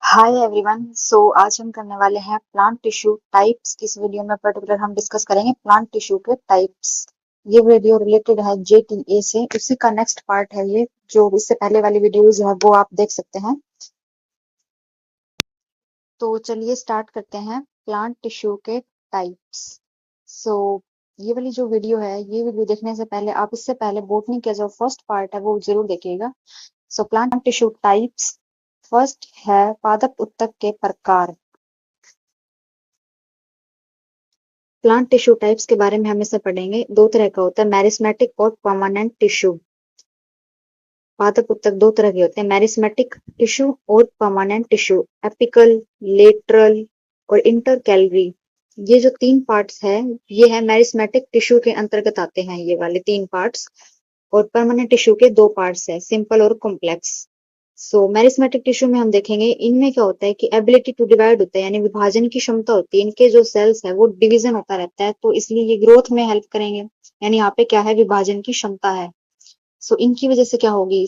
Hi everyone. आज हम करने वाले हैं प्लांट टिश्यू टाइप्स। इस वीडियो में पर्टिकुलर हम डिस्कस करेंगे प्लांट टिश्यू के टाइप्स। ये वीडियो रिलेटेड है जेटीए से, उसी का नेक्स्ट पार्ट है ये। जो इससे पहले वाली वीडियोस है वो आप देख सकते हैं। तो चलिए स्टार्ट करते हैं प्लांट टिश्यू के टाइप्स। सो ये वाली जो वीडियो है, ये वीडियो देखने से पहले आप इससे पहले बोटनी का जो फर्स्ट पार्ट है वो जरूर देखिएगा। Plant tissue types. फर्स्ट है पादप उत्तक के प्रकार। प्लांट टिश्यू टाइप्स के बारे में हम इससे पढ़ेंगे। दो तरह का होता है, मेरिस्मेटिक और परमानेंट टिश्यू। पादप उत्तक दो तरह के होते हैं, मेरिस्मेटिक टिश्यू और परमानेंट टिश्यू। एपिकल, लेटरल और इंटरकैलरी, ये जो तीन पार्ट्स है ये है मेरिस्मेटिक टिश्यू के अंतर्गत आते हैं, ये वाले तीन पार्ट्स। और परमानेंट टिश्यू के दो पार्ट्स है, सिंपल और कॉम्प्लेक्स। मेरिस्मेटिक टिश्यू में हम देखेंगे, इनमें क्या होता है कि एबिलिटी टू डिवाइड होता है, यानी विभाजन की क्षमता होती है। इनके जो सेल्स है वो डिवीजन होता रहता है, तो इसलिए ये ग्रोथ में हेल्प करेंगे। यानी यहाँ पे क्या है, विभाजन की क्षमता है। इनकी वजह से क्या होगी,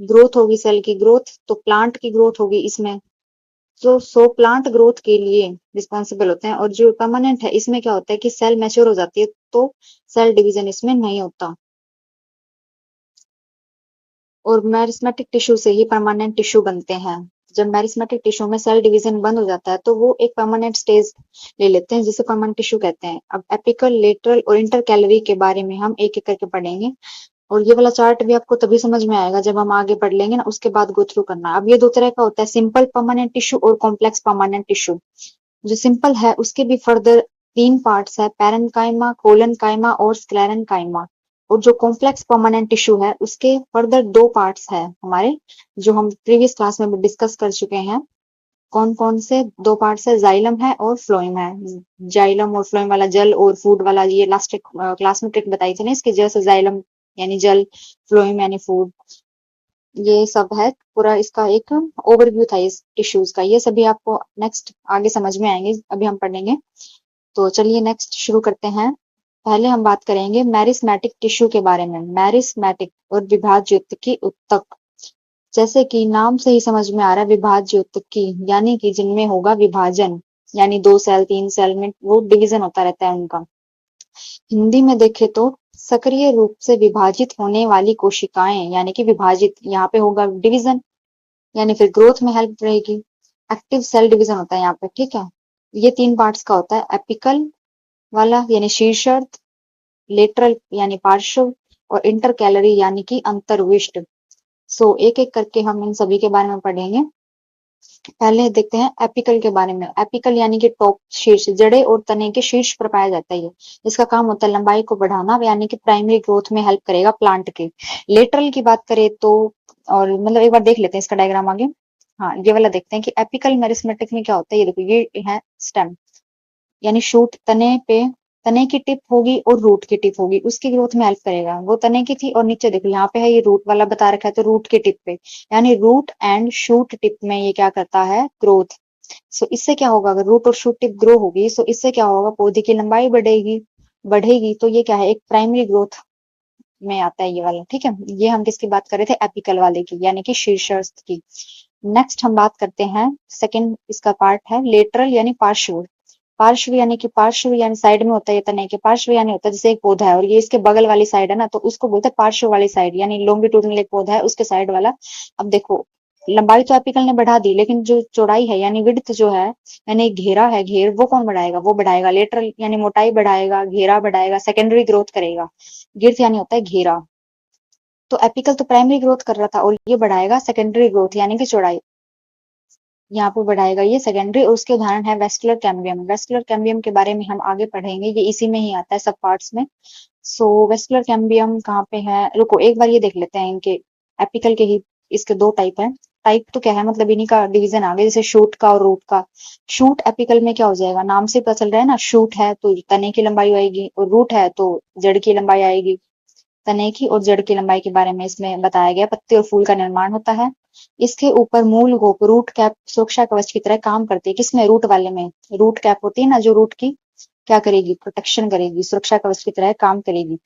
ग्रोथ होगी, सेल की ग्रोथ, तो प्लांट की ग्रोथ होगी इसमें। प्लांट ग्रोथ के लिए रिस्पॉन्सिबल होते हैं। और जो परमानेंट है इसमें क्या होता है कि सेल मैच्योर हो जाती है, तो सेल डिवीजन इसमें नहीं होता। और मेरिस्मेटिक टिश्यू से ही परमानेंट टिश्यू बनते हैं। जब मेरिस्मेटिक टिश्यू में सेल डिवीजन बंद हो जाता है तो वो एक परमानेंट स्टेज ले लेते हैं, जिसे परमानेंट टिश्यू कहते हैं। अब एपिकल, लेटरल और इंटरकैलरी के बारे में हम एक एक करके पढ़ेंगे। और ये वाला चार्ट भी आपको तभी समझ में आएगा जब हम आगे पढ़ लेंगे ना, उसके बाद गो थ्रू करना। अब ये दो तरह का होता है, सिंपल परमानेंट टिश्यू और कॉम्प्लेक्स परमानेंट टिश्यू। जो सिंपल है उसके भी फर्दर तीन पार्ट्स है, पैरेन्काइमा, कोलेनकाइमा और स्क्लेरेन्काइमा। और जो कॉम्प्लेक्स परमानेंट टिश्यू है उसके फर्दर दो पार्ट्स है हमारे, जो हम प्रीवियस क्लास में डिस्कस कर चुके हैं। कौन कौन से दो पार्ट्स है, जाइलम है और फ्लोएम है। जाइलम और फ्लोएम वाला जल, और फूड वाला ये लास्ट क्लास में ट्रिक बताई थी ना इसकी, जैसे जाइलम यानी जल, फ्लोएम यानी फूड। ये सब है पूरा, इसका एक ओवरव्यू था इस टिश्यूज का। ये सभी आपको नेक्स्ट आगे समझ में आएंगे, अभी हम पढ़ेंगे। तो चलिए नेक्स्ट शुरू करते हैं। पहले हम बात करेंगे मैरिस्मेटिक टिश्यू के बारे में। मैरिस्मेटिक और विभाज्य की उत्तक, जैसे कि नाम से ही समझ में आ रहा है, विभाज्य उत्तकी यानी कि जिनमें होगा विभाजन, यानी दो सेल तीन सेल में वो डिवीजन होता रहता है उनका। हिंदी में देखे तो सक्रिय रूप से विभाजित होने वाली कोशिकाएं, यानी कि विभाजित, यहाँ पे होगा डिवीजन, यानी फिर ग्रोथ में हेल्प रहेगी। एक्टिव सेल डिवीजन होता है यहाँ पे, ठीक है। ये तीन पार्ट्स का होता है, एपिकल वाला यानी शीर्षर्ध, लेटरल यानी पार्श्व, और इंटर कैलरी यानी कि अंतर्विष्ट। एक एक करके हम इन सभी के बारे में पढ़ेंगे। पहले देखते हैं एपिकल के बारे में। एपिकल यानी कि टॉप, शीर्ष, जड़े और तने के शीर्ष पर पाया जाता है ये। इसका काम होता है लंबाई को बढ़ाना, यानी कि प्राइमरी ग्रोथ में हेल्प करेगा प्लांट के। लेटरल की बात करें तो, और मतलब एक बार देख लेते हैं इसका डायग्राम आगे। हाँ, ये वाला देखते हैं कि एपिकल मेरिस्मेटिक में क्या होता है। ये देखो, ये है स्टेम, यानी शूट, तने पे तने की टिप होगी और रूट की टिप होगी, उसकी ग्रोथ में हेल्प करेगा। वो तने की थी, और नीचे देखो यहाँ पे है ये रूट वाला बता रखा है, तो रूट की टिप पे, यानी रूट एंड शूट टिप में ये क्या करता है, ग्रोथ। इससे क्या होगा, अगर रूट और शूट टिप ग्रो होगी तो इससे क्या होगा, पौधे की लंबाई बढ़ेगी। बढ़ेगी तो ये क्या है, एक प्राइमरी ग्रोथ में आता है ये वाला, ठीक है। ये हम किसकी बात कर रहे थे, एपिकल वाले की, यानी कि शीर्षस्थ की। नेक्स्ट हम बात करते हैं, सेकंड इसका पार्ट है लेटरल यानी पार्श्व। पार्श्व यानी कि, पार्श्व यानी साइड में होता है, ये तने के। पार्श्व यानी होता है जैसे एक पौधा है और ये इसके बगल वाली साइड है ना, तो उसको बोलते हैं पार्श्व वाली साइड, यानी लॉन्गिट्यूडनल एक पौधा है उसके साइड वाला। अब देखो, लंबाई तो एपिकल ने बढ़ा दी, लेकिन जो चौड़ाई है यानी विड्थ जो है, यानी घेरा है, घेर, वो कौन बढ़ाएगा, वो बढ़ाएगा लेटरल, यानी मोटाई बढ़ाएगा, घेरा बढ़ाएगा, सेकेंडरी ग्रोथ करेगा। गिर्थ यानी होता है घेरा। तो एपिकल तो प्राइमरी ग्रोथ कर रहा था, और ये बढ़ाएगा सेकेंडरी ग्रोथ यानी कि चौड़ाई, यहाँ पे बढ़ाएगा ये सेकेंडरी। और उसके उदाहरण है वेस्कुलर कैम्बियम। वेस्कुलर कैम्बियम के बारे में हम आगे पढ़ेंगे, ये इसी में ही आता है सब पार्ट्स में। वेस्कुलर कैम्बियम कहाँ पे है, रुको एक बार ये देख लेते हैं इनके एपिकल के ही। इसके दो टाइप है। टाइप तो क्या है, मतलब इन्हीं का डिवीजन आ गया, जैसे शूट का और रूट का। शूट एपिकल में क्या हो जाएगा, नाम से पता चल रहा है ना, शूट है तो तने की लंबाई आएगी, और रूट है तो जड़ की लंबाई आएगी। तने की और जड़ की लंबाई के बारे में इसमें बताया गया। पत्ते और फूल का निर्माण होता है। इसके ऊपर मूल गोप, रूट कैप सुरक्षा कवच की तरह काम करती है। किसमें, रूट वाले में। रूट कैप होती है ना, जो रूट की क्या करेगी, प्रोटेक्शन करेगी, सुरक्षा कवच की तरह काम करेगी।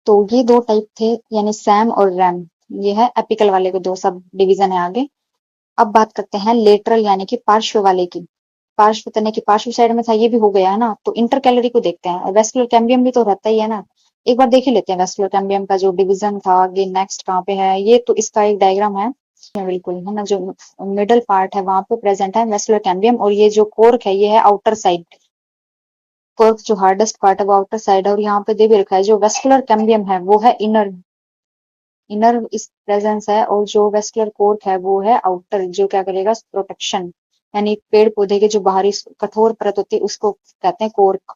तो ये दो टाइप थे, यानी सैम और रैम। ये है एपिकल वाले के दो सब डिवीजन है आगे। अब बात करते हैं लेटरल यानी कि पार्श्व वाले की। पार्श्व तने की पार्श्व साइड में था, ये भी हो गया है ना। तो इंटर कैलोरी को देखते हैं, वेस्कुलर कैम्बियम भी तो रहता ही है ना। एक बार देख ही लेते हैं वेस्कुलर कैम्बियम का जो डिवीजन था आगे नेक्स्ट कहाँ पे है। ये तो इसका एक डायग्राम है बिल्कुल, है ना। जो मिडल पार्ट है वहां पे प्रेजेंट है वेस्कुलर कैम्बियम, और ये जो कोर्क है ये है आउटर साइड। कोर्क जो हार्डेस्ट पार्ट है वो आउटर साइड है, और यहाँ पे दे भी रखा है जो वेस्कुलर कैम्बियम है वो है इनर। इनर इस प्रेजेंस है, और जो वेस्कुलर कोर्क है वो है आउटर, जो क्या करेगा प्रोटेक्शन। यानी पेड़ पौधे के जो बाहरी कठोर परत होती है उसको कहते हैं कोर्क।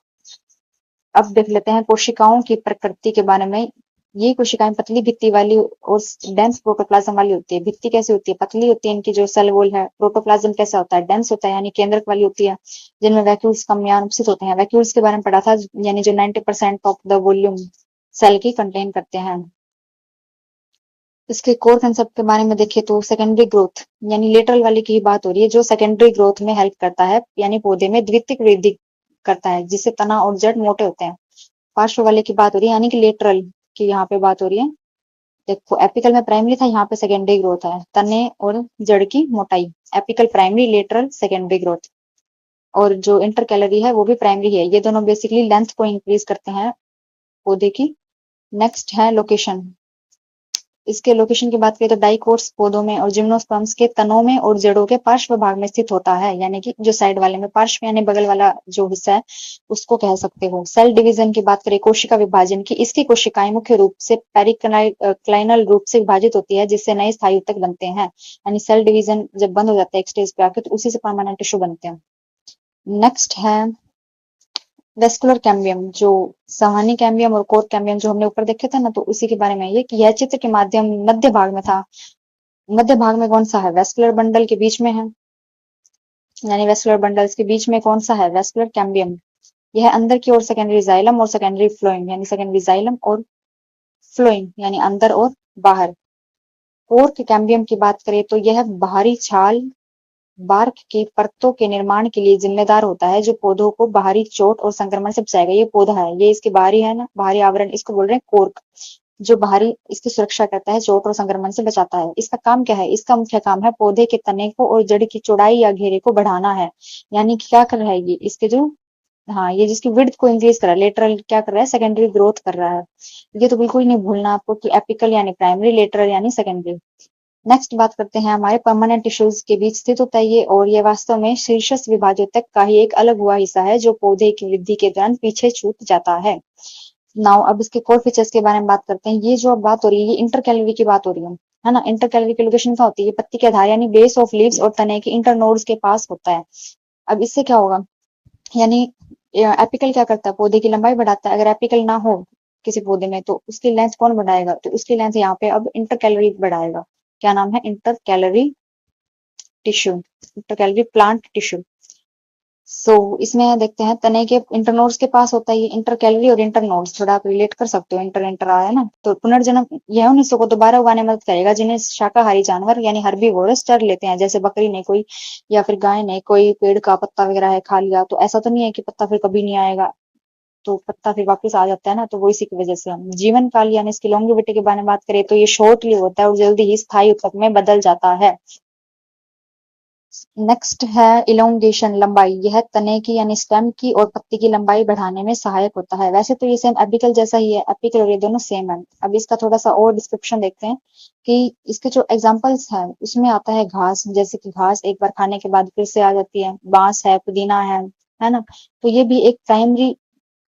अब देख लेते हैं कोशिकाओं की प्रकृति के बारे में। ये कोशिकाएं पतली भित्ति वाली और डेंस प्रोटोप्लाज्म वाली होती है। भित्ति कैसी होती है, पतली होती है इनकी जो सेल वॉल है। प्रोटोप्लाज्म कैसा होता है, डेंस होता है यानी केंद्रक वाली होती है, जिनमें वैक्यूल्स कम या अनुपस्थित होते हैं। वैक्यूल्स के बारे में पढ़ा था, यानी जो 90% ऑफ द वॉल्यूम सेल की कंटेन करते हैं। इसके कोर कंसेप्ट के बारे में देखें तो सेकेंडरी ग्रोथ यानी लेटरल वाली की बात हो रही है, जो सेकेंडरी ग्रोथ में हेल्प करता है, यानी पौधे में द्वितीयक वृद्धि करता है, जिससे तना और जड़ मोटे होते हैं। पार्श्व वाले की बात हो रही है, यानी कि लेटरल की यहाँ पे बात हो रही है। देखो एपिकल में प्राइमरी था, यहाँ पे सेकेंडरी ग्रोथ है, तने और जड़ की मोटाई। Apical primary, lateral secondary growth. और जो इंटर कैलोरी है वो भी प्राइमरी है। ये दोनों बेसिकली लेंथ को इंक्रीज करते हैं पौधे की। नेक्स्ट है लोकेशन। इसके लोकेशन की बात करें तो डाइकोट्स पौधों में और जिम्नोस्पर्म्स के तनों में और जड़ों के पार्श्व भाग में स्थित होता है, यानी कि जो साइड वाले में, पार्श्व यानी बगल वाला जो हिस्सा है उसको कह सकते हो। सेल डिवीजन की बात करें, कोशिका विभाजन की, इसकी कोशिकाएं मुख्य रूप से पेरिक्लाइनल रूप से विभाजित होती है, जिससे नए स्थायी ऊतक बनते हैं। यानी सेल डिवीजन जब बंद हो जाता है एक स्टेज पे आके, तो उसी से परमानेंट टिश्यू बनते हैं। नेक्स्ट है वेस्कुलर कैम्बियम, जो सामान्य कैम्बियम और कोर कैम्बियम जो हमने ऊपर देखे थे ना, तो उसी के बारे में ये कि यह चित्र के माध्यम मध्य भाग में था। मध्य भाग में कौन सा है, वेस्कुलर बंडल के बीच में है, यानी वेस्कुलर बंडल्स के बीच में कौन सा है, वेस्कुलर कैम्बियम। यह अंदर की ओर सेकेंडरी जाइलम और सेकेंडरी फ्लोएम, यानी सेकेंडरी जाइलम और फ्लोएम यानी अंदर और बाहर। कोर कैम्बियम की बात करें तो यह बाहरी छाल बार्क की परतों के निर्माण के लिए जिम्मेदार होता है, जो पौधों को बाहरी चोट और संक्रमण से बचाएगा। ये पौधा है, ये इसके बाहरी है ना, बाहरी आवरण, इसको बोल रहे हैं कोर्क, जो बाहरी इसकी सुरक्षा करता है, चोट और संक्रमण से बचाता है। इसका काम क्या है, इसका मुख्य काम है पौधे के तने को और जड़ की चौड़ाई या घेरे को बढ़ाना है। यानी कि क्या कर रहा है ये, इसके जो, हाँ, ये जिसकी विड्थ को इंक्रीज कर रहा है। लेटरल क्या कर रहा है, सेकेंडरी ग्रोथ कर रहा है। ये तो बिल्कुल नहीं भूलना आपको कि एपिकल यानी प्राइमरी, लेटरल यानी सेकेंडरी। नेक्स्ट बात करते हैं हमारे परमानेंट टिश्यूज के बीच स्थित होता है ये, और ये वास्तव में शीर्षस्थ विभाजक का ही एक अलग हुआ हिस्सा है, जो पौधे की वृद्धि के दौरान पीछे छूट जाता है। नाउ अब इसके कोर फीचर्स के बारे में बात करते हैं। ये जो अब बात हो रही है ये इंटर कैलोरी की बात हो रही है ना। इंटर कैलोरी की लोकेशन क्या होती है, पत्ती के आधार यानी बेस ऑफ लीव्स और तने के इंटरनोड्स के पास होता है। अब इससे क्या होगा, यानी एपिकल क्या करता है, पौधे की लंबाई बढ़ाता है। अगर एपिकल ना हो किसी पौधे में तो उसकी लेंथ कौन बढ़ाएगा, तो उसकी लेंथ यहाँ पे अब इंटर कैलोरी बढ़ाएगा। क्या नाम है, intercalary tissue, intercalary plant tissue. So इसमें देखते हैं तने के इंटरनोड्स के पास होता है ये इंटर कैलोरी और इंटरनोड्स, थोड़ा आप रिलेट कर सकते हो, इंटर इंटर आया ना। तो पुनर्जन्म यह उन हिस्सों को दोबारा उगाने में मदद करेगा जिन्हें शाकाहारी जानवर यानी हर्बीवोरस चर लेते हैं। जैसे बकरी ने कोई, या फिर गाय ने कोई पेड़ का पत्ता वगैरह है खा लिया, तो ऐसा तो नहीं है कि पत्ता फिर कभी नहीं आएगा, तो पत्ता फिर वापस आ जाता है ना। तो वो इसी की वजह से हम जीवन काल यानी इसकी लॉन्गेविटी के बारे में बात करें तो ये शॉर्ट लिव होता है और जल्दी ही स्थायी ऊतक में बदल जाता है। नेक्स्ट है इलोंगेशन, लंबाई। यह तने की यानी स्टेम की और पत्ती की लंबाई बढ़ाने में सहायक होता है। वैसे तो ये सेम एपिकल जैसा ही है, एपिकल और ये दोनों सेम है। अब इसका थोड़ा सा और डिस्क्रिप्शन देखते हैं कि इसके जो एग्जांपल्स हैं उसमें आता है घास, जैसे कि घास एक बार खाने के बाद फिर से आ जाती है, बांस है, पुदीना है ना। तो ये भी एक प्राइमरी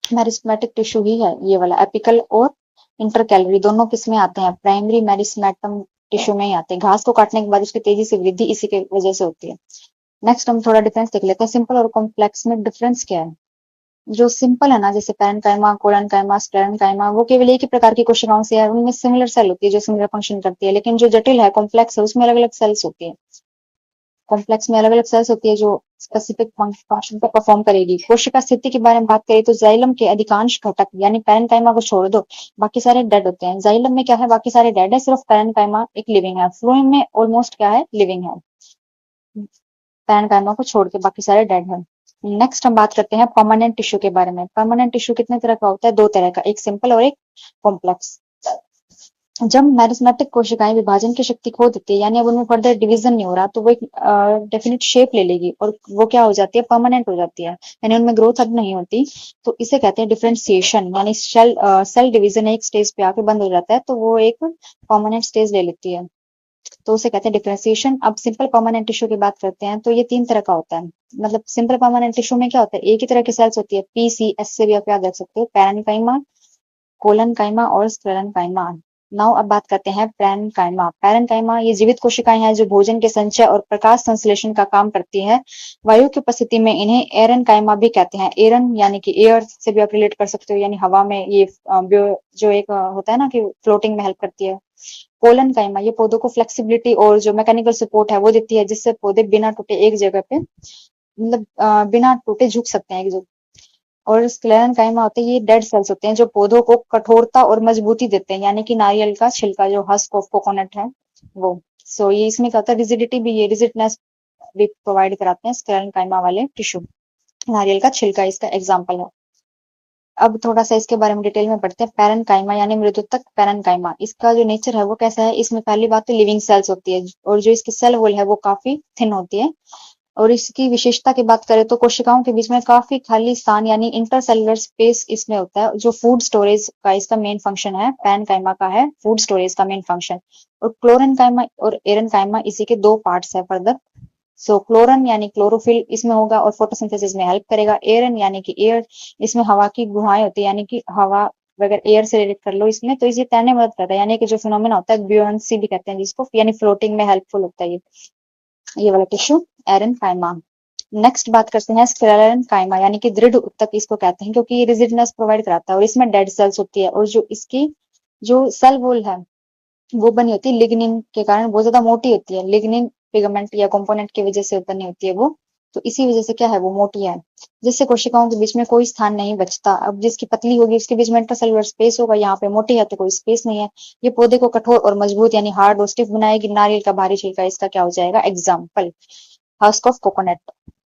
मेरिस्मेटिक टिश्यू ही है, ये वाला एपिकल और इंटर कैलोरी दोनों किसमें आते हैं, प्राइमरी मेरिस्मेटम टिश्यू में ही आते हैं। घास को काटने के बाद उसकी तेजी से वृद्धि इसी के वजह से होती है। नेक्स्ट हम थोड़ा डिफरेंस देख लेते हैं, सिंपल और कॉम्प्लेक्स में डिफरेंस क्या है। जो सिंपल है ना, जैसे पैरेन्काइमा, कोलेनकाइमा, स्क्लेरेन्काइमा, वो केवल एक ही प्रकार की कोशिकाओं से है, उनमें सिमिलर सेल होती है जो सिमिलर फंक्शन करती है। लेकिन जो जटिल है, कॉम्प्लेक्स है, उसमें अलग अलग सेल्स होती है। कॉम्प्लेक्स में अलग अलग सेल्स होती है जो स्पेसिफिक फंक्शन को परफॉर्म करेगी। कोशिका स्थिति के बारे में बात करें तो जाइलम के अधिकांश घटक यानी पैरेन्काइमा को छोड़ दो बाकी सारे डेड होते हैं। जाइलम में क्या है, बाकी सारे डेड है, सिर्फ पैरेन्काइमा एक लिविंग है। फ्लोएम में ऑलमोस्ट क्या है, लिविंग है, पैरेन्काइमा को छोड़ के बाकी सारे डेड है। नेक्स्ट हम बात करते हैं परमानेंट टिश्यू के बारे में। परमानेंट टिश्यू कितने तरह का होता है, दो तरह का, एक सिंपल और एक कॉम्प्लेक्स। जब मेरिस्मेटिक कोशिकाएं विभाजन की शक्ति खो देती है, यानी अब उनमें फर्दर डिवीजन नहीं हो रहा, तो वो एक डेफिनेट शेप ले लेगी और वो क्या हो जाती है, परमानेंट हो जाती है, यानी उनमें ग्रोथ अब नहीं होती। तो इसे कहते हैं डिफरेंशिएशन, यानी सेल डिवीजन एक स्टेज पे आके बंद हो जाता है, तो वो एक परमानेंट स्टेज ले लेती है, तो उसे कहते हैं डिफरेंशिएशन। अब सिंपल परमानेंट टिश्यू की बात करते हैं, तो ये 3 तरह का होता है। मतलब सिंपल परमानेंट टिश्यू में क्या होता है, एक ही तरह की सेल्स होती है, पीसीएस से भी आप याद रख सकते हो, पैरेन्काइमा, कोलनकाइमा और स्क्लेरेन्काइमा। नाउ अब बात करते हैं पैरेन्काइमा। पैरेन्काइमा ये जीवित कोशिकाएं हैं जो भोजन के संचय और प्रकाश संश्लेषण का काम करती है। वायु की उपस्थिति में इन्हें एरनकाइमा भी कहते हैं। एरन यानी कि एयर से भी आप रिलेट कर सकते हो, यानी हवा में ये जो एक होता है ना कि फ्लोटिंग में हेल्प करती है। कोलनकाइमा ये पौधों को फ्लेक्सिबिलिटी और जो मैकेनिकल सपोर्ट है वो देती है, जिससे पौधे बिना टूटे एक जगह पे, मतलब बिना टूटे झुक सकते हैं एक जगह। और स्क्लेरेन्काइमा होते हैं, ये डेड सेल्स होते हैं जो पौधों को कठोरता और मजबूती देते हैं, यानी कि नारियल का छिलका जो हस्क ऑफ कोकोनट है वो। सो ये इसमें क्या होता है, रिजिडिटी भी, ये रिजिडनेस भी प्रोवाइड कराते हैं स्क्लेरेन्काइमा वाले टिश्यू। नारियल का छिलका इसका एग्जाम्पल है। अब थोड़ा सा इसके बारे में डिटेल में पढ़ते हैं। पैरेन्काइमा यानी मृदुतक पैरेन्काइमा, इसका जो नेचर है वो कैसा है, इसमें पहली बात तो लिविंग सेल्स होती है और जो इसकी सेल वॉल है वो काफी थिन होती है। और इसकी विशेषता की बात करें तो कोशिकाओं के बीच में काफी खाली स्थान यानी इंटरसेलुलर स्पेस इसमें होता है, जो फूड स्टोरेज का इसका मेन फंक्शन है। पैरेन्काइमा का है फूड स्टोरेज का मेन फंक्शन। और क्लोरेन्काइमा और एरेन्काइमा इसी के दो पार्ट्स है फर्दर। सो क्लोरन यानी क्लोरोफिल इसमें होगा और फोटोसिंथेसिस में हेल्प करेगा। एरन यानी कि एयर, इसमें हवा की गुहाएं होती है, यानी कि हवा अगर एयर से रिलेट कर लो इसमें, तो इसे तैरने में मदद करता है, यानी कि जो फिनोमेना होता है ब्यूयंसी भी कहते हैं जिसको, यानी फ्लोटिंग में हेल्पफुल होता है ये वाला टिश्यू एरन काइमा। नेक्स्ट बात करते हैं स्क्लेरन काइमा, यानी कि दृढ़ उत्तक इसको कहते हैं, क्योंकि ये रिजिडनेस प्रोवाइड कराता है और इसमें डेड सेल्स होती है, और जो इसकी जो सेल वॉल है वो बनी होती है लिग्निन के कारण, बहुत ज्यादा मोटी होती है। लिग्निन पिगमेंट या कंपोनेंट की वजह से बनी होती है वो, तो इसी वजह से क्या है वो मोटी है, जिससे कोशिकाओं के बीच में कोई स्थान नहीं बचता। अब जिसकी पतली होगी उसके बीच में इंटरसेलुलर स्पेस होगा, यहाँ पे मोटी है तो कोई स्पेस नहीं है। ये पौधे को कठोर और मजबूत यानी हार्ड और स्टिफ बनाएगी। नारियल का भारी छिलका इसका क्या हो जाएगा एग्जाम्पल, हस्क ऑफ कोकोनट।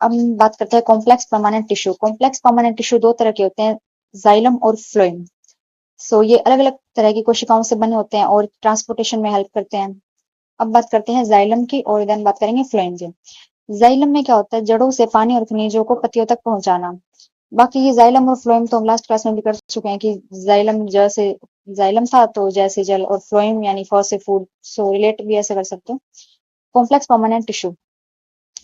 अब हम बात करते हैं complex permanent tissue. Complex permanent tissue दो तरह के होते हैं, जाइलम और फ्लोएम। सो ये अलग अलग तरह की कोशिकाओं से बने होते हैं और ट्रांसपोर्टेशन में हेल्प करते हैं। अब बात करते हैं जाइलम की और देन बात करेंगे फ्लोएम की। जाइलम में क्या होता है, जड़ों से पानी और खनिजों को पत्तियों तक पहुंचाना। बाकी ये जाइलम और फ्लोएम तो हम लास्ट क्लास में भी कर चुके हैं कि जाइलम जैसे जाइलम था तो जैसे जल, और फ्लोएम यानी फॉर से फूड, सो रिलेट भी ऐसे कर सकते हो। कॉम्प्लेक्स परमानेंट टिश्यू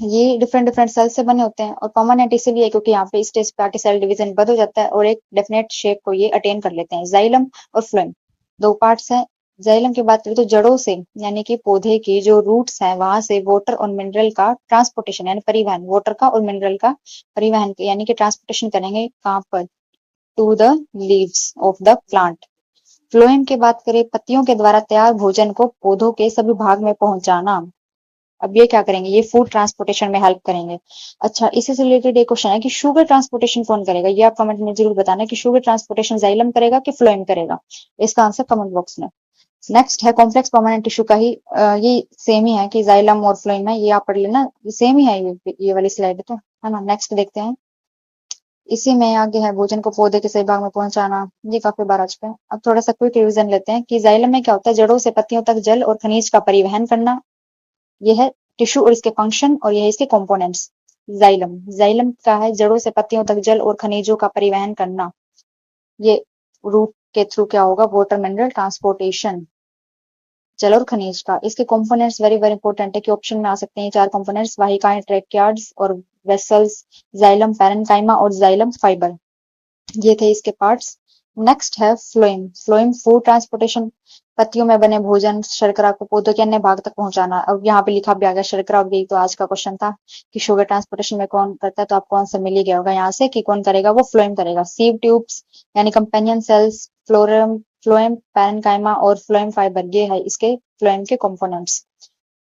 ये डिफरेंट डिफरेंट सेल से बने होते हैं और परमानेंट इसलिए क्योंकि यहाँ पे स्टेज पे आके सेल डिवीजन बंद हो जाता है और एक डेफिनेट शेप को ये अटेन कर लेते हैं। जाइलम और फ्लोएम दो पार्ट्स हैं। जाइलम की बात करें तो जड़ों से यानी कि पौधे की जो रूट्स हैं वहां से वाटर और मिनरल का ट्रांसपोर्टेशन यानी परिवहन, वाटर का और मिनरल का परिवहन यानी कि ट्रांसपोर्टेशन करेंगे कहाँ पर, to the leaves of the plant. Phloem की बात करें, पत्तियों के द्वारा तैयार भोजन को पौधों के सभी भाग में पहुंचाना। अब ये क्या करेंगे, ये फूड ट्रांसपोर्टेशन में हेल्प करेंगे। अच्छा, इसी से रिलेटेड एक क्वेश्चन है कि शुगर ट्रांसपोर्टेशन कौन करेगा, ये आप कमेंट में जरूर बताना कि शुगर ट्रांसपोर्टेशन जाइलम करेगा कि फ्लोएम करेगा। इसका आंसर कमेंट बॉक्स में। नेक्स्ट है कॉम्प्लेक्स परमानेंट टिश्यू का ही ये सेम ही है कि जाइलम और फ्लोएम है, ये आप पढ़ लेना, ये सेम ही है, ये वाली स्लाइड तो है ना। नेक्स्ट देखते हैं, इसी में आगे है भोजन को पौधे के सही भाग में पहुंचाना, ये काफी बार आ चुका है। अब थोड़ा सा क्विक रिवीजन लेते हैं कि जाइलम में क्या होता है, जड़ों से पत्तियों तक जल और खनिज का परिवहन करना, ये है टिश्यू और इसके फंक्शन, और ये है इसके कंपोनेंट्स। जाइलम जाइलम का है जड़ों से पत्तियों तक जल और खनिजों का परिवहन करना, ये रूट के थ्रू क्या होगा, वाटर मिनरल ट्रांसपोर्टेशन, जल और खनिज का। इसके कंपोनेंट्स वेरी वेरी इंपॉर्टेंट है कि ऑप्शन में आ सकते हैं चार कंपोनेंट्स, वाहिकाएं, ट्रैकियार्ड्स और वेसल्स, जाइलम, पैरेन्काइमा और जाइलम फाइबर, ये थे इसके पार्ट्स। नेक्स्ट है फ्लोएम। फ्लोएम फूड ट्रांसपोर्टेशन, पत्तियों में बने भोजन शर्करा को पौधों के अन्य भाग तक पहुंचाना। अब यहाँ पे लिखा भी आ गया शर्करा, अब यही तो आज का क्वेश्चन था कि शुगर ट्रांसपोर्टेशन में कौन करता है, तो आपको आंसर मिल ही गया होगा यहाँ से कि कौन करेगा, वो फ्लोएम करेगा। सीव ट्यूब्स यानी companion cells, phloem phloem, parenchyma और फ्लोएम फाइबर, ये है इसके फ्लोएम के कंपोनेंट्स।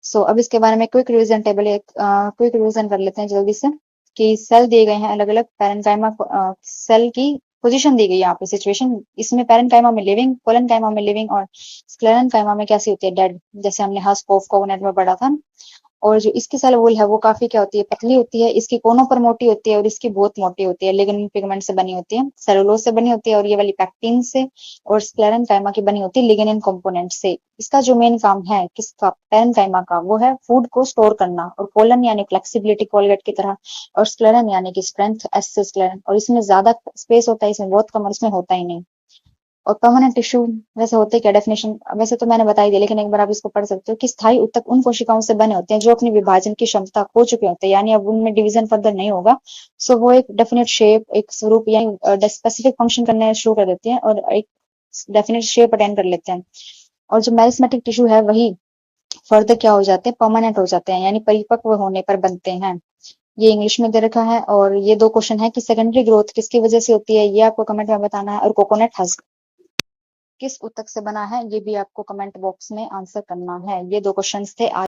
सो अब इसके बारे में क्विक रिवीजन टेबल, एक क्विक रिवीजन कर लेते हैं जल्दी से कि सेल दिए गए हैं अलग अलग, पैरेन्काइमा सेल की पोजीशन दी गई है यहाँ पे, सिचुएशन इसमें पैरेन्काइमा में लिविंग, कोलेनकाइमा में लिविंग और स्क्लेरेन्काइमा में कैसी होती है डेड, जैसे हमने हस्क ऑफ कोकोनट में पढ़ा था। और जो इसकी सेल वॉल है वो काफी क्या होती है, पतली होती है, इसकी कोनों पर मोटी होती है और इसकी बहुत मोटी होती है, लिग्निन पिगमेंट से बनी होती है, सेलुलोज से बनी होती है, और ये वाली पैक्टिन से और स्क्लेरेंकाइमा की बनी होती है लिग्निन कंपोनेंट से। इसका जो मेन काम है किसका, पैरेन्काइमा का, वो है फूड को स्टोर करना, और कोलन यानी फ्लेक्सिबिलिटी कोलगेट की तरह, और स्क्लेरन यानी कि स्ट्रेंथ, एस से स्क्लेरन, और इसमें ज्यादा स्पेस होता है, इसमें बहुत कम, और इसमें होता ही नहीं। और परमानेंट टिश्यू वैसे होते क्या, डेफिनेशन वैसे तो मैंने बताई दी, लेकिन एक बार आप इसको पढ़ सकते हो कि स्थायी ऊतक उन कोशिकाओं से बने होते हैं जो अपनी विभाजन की क्षमता खो चुके होते हैं, यानी अब उनमें डिवीजन फर्दर नहीं होगा। सो वो एक डेफिनेट शेप, एक स्वरूप यानी स्पेसिफिक फंक्शन करने शुरू कर देते हैं और एक डेफिनेट शेप अटेंड कर लेते हैं। और जो मेरिस्मेटिक टिश्यू है वही फर्दर क्या हो जाते हैं, परमानेंट हो जाते हैं, यानी परिपक्व होने पर बनते हैं। ये इंग्लिश में दे रखा है, और ये दो क्वेश्चन है कि सेकेंडरी ग्रोथ किसकी वजह से होती है, ये आपको कमेंट में बताना है, और कोकोनट हस्क किस ऊतक से बना है, ये भी आपको कमेंट बॉक्स में आंसर करना है। ये दो क्वेश्चंस थे आज।